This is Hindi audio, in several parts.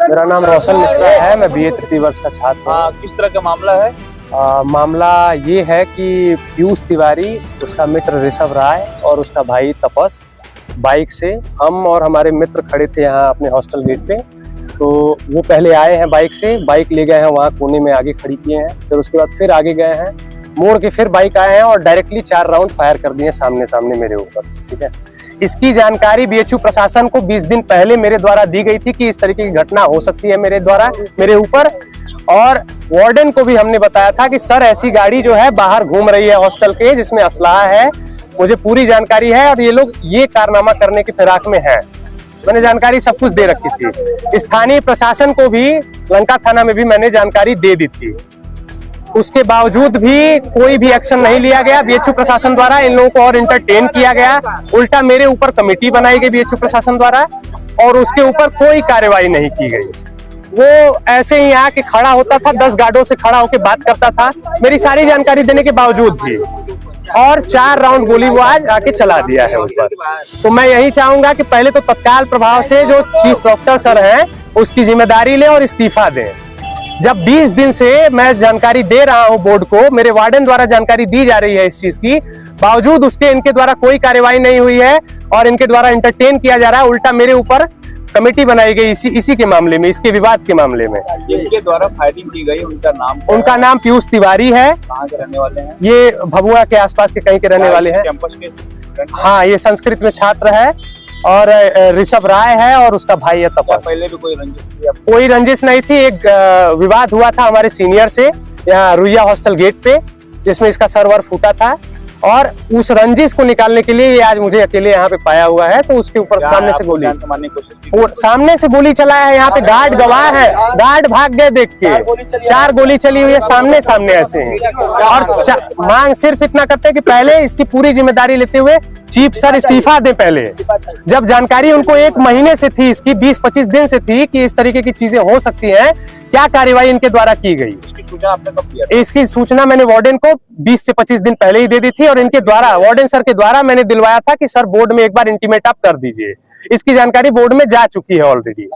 मेरा नाम रोशन मिश्रा है। मैं बीए तृतीय वर्ष का छात्र हूँ। किस तरह का मामला है? मामला ये है कि पीयूष तिवारी, उसका मित्र ऋषभ राय और उसका भाई तपस बाइक से, हम और हमारे मित्र खड़े थे यहाँ अपने हॉस्टल गेट पे। तो वो पहले आए हैं बाइक से, बाइक ले गए हैं वहाँ कोने में आगे खड़ी किए हैं। फिर उसके बाद फिर आगे गए हैं, मोड़ के फिर बाइक आए हैं और डायरेक्टली 4 राउंड फायर कर दिए सामने सामने मेरे ऊपर। ठीक है, इसकी जानकारी बीएचयू प्रशासन को 20 दिन पहले मेरे द्वारा दी गई थी कि इस तरीके की घटना हो सकती है मेरे ऊपर। और वार्डन को भी हमने बताया था कि सर ऐसी गाड़ी जो है बाहर घूम रही है हॉस्टल के, जिसमें असलाह है, मुझे पूरी जानकारी है और ये लोग ये कारनामा करने की फिराक में हैं। मैंने जानकारी सब कुछ दे रखी थी। स्थानीय प्रशासन को भी, लंका थाना में भी मैंने जानकारी दे दी थी। उसके बावजूद भी कोई भी एक्शन नहीं लिया गया बीएचयू प्रशासन द्वारा। इन लोगों को और इंटरटेन किया गया। उल्टा मेरे ऊपर कमेटी बनाई गई बीएचयू प्रशासन द्वारा और उसके ऊपर कोई कार्रवाई नहीं की गई। वो ऐसे ही आके खड़ा होता था, 10 गार्डों से खड़ा होकर बात करता था मेरी सारी जानकारी देने के बावजूद भी, और 4 राउंड गोली वो आज आके चला दिया है उस पर। तो मैं यही चाहूंगा कि पहले तो तत्काल प्रभाव से जो चीफ डॉक्टर सर हैं उसकी जिम्मेदारी लें और इस्तीफा दें। जब 20 दिन से मैं जानकारी दे रहा हूं बोर्ड को, मेरे वार्डन द्वारा जानकारी दी जा रही है इस चीज की, बावजूद उसके इनके द्वारा कोई कार्रवाई नहीं हुई है और इनके द्वारा एंटरटेन किया जा रहा है। उल्टा मेरे ऊपर कमेटी बनाई गई इसी के मामले में, इसके विवाद के मामले में। इनके द्वारा फायरिंग की गई, उनका नाम पीयूष तिवारी है। कहाँ के रहने वाले हैं? ये भभुआ के आसपास के कहीं के रहने वाले हैं। कैंपस के? हाँ, ये संस्कृत में छात्र है। और ऋषभ राय है और उसका भाई है तपस। पहले भी कोई रंजिश थी? कोई रंजिश नहीं थी। एक विवाद हुआ था हमारे सीनियर से यहाँ रुइया हॉस्टल गेट पे, जिसमें इसका सर्वर फूटा था और उस रंजिश को निकालने के लिए ये आज मुझे अकेले यहाँ पे पाया हुआ है। तो उसके ऊपर सामने से गोली, सामने से गोली चलाया है। यहाँ पे गार्ड गवाह है, गार्ड भाग गए देख के। 4 गोली चली हुई है सामने सामने ऐसे हैं। और मांग सिर्फ इतना करते हैं कि पहले इसकी पूरी जिम्मेदारी लेते हुए चीफ सर इस्तीफा दें। पहले जब जानकारी उनको 1 महीने से थी, इसकी 20-25 दिन से थी कि इस तरीके की चीजें हो सकती हैं, क्या कार्रवाई इनके द्वारा की गई? इसकी सूचना मैंने वार्डन को 20 से 25 दिन पहले ही दे दी थी और इनके द्वारा, वार्डन सर के द्वारा मैंने दिलवाया था कि सर बोर्ड में एक बार इंटीमेट आप कर दीजिए। इसकी जानकारी बोर्ड में जा चुकी है ऑलरेडी।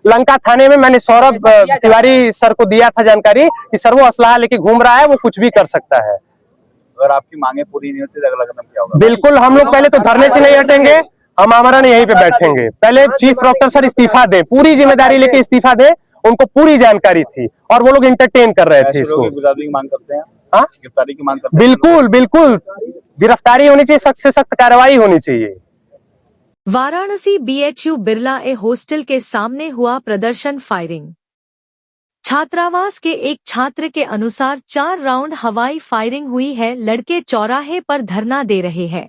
लंका थाने में मैंने सौरभ तिवारी सर को दिया था जानकारी कि सर वो असलाह लेके घूम रहा है, वो कुछ भी कर सकता है। अगर आपकी मांगे पूरी नहीं होती तो अगला कदम क्या होगा? बिल्कुल, हम लोग पहले तो धरने से नहीं हटेंगे, हम आमरण यहीं पे बैठेंगे। पहले चीफ डॉक्टर सर इस्तीफा दें, पूरी जिम्मेदारी लेके इस्तीफा दें। उनको पूरी जानकारी थी और वो लोग इंटरटेन कर रहे थे इसको। गिरफ्तारी की मांग करते हैं? हाँ, गिरफ्तारी की मांग करते हैं? बिल्कुल बिल्कुल, गिरफ्तारी होनी चाहिए, सख्त से सख्त कार्रवाई होनी चाहिए। वाराणसी बीएचयू बिरला ए हॉस्टल के सामने हुआ प्रदर्शन फायरिंग। छात्रावास के एक छात्र के अनुसार 4 राउंड हवाई फायरिंग हुई है। लड़के चौराहे पर धरना दे रहे हैं।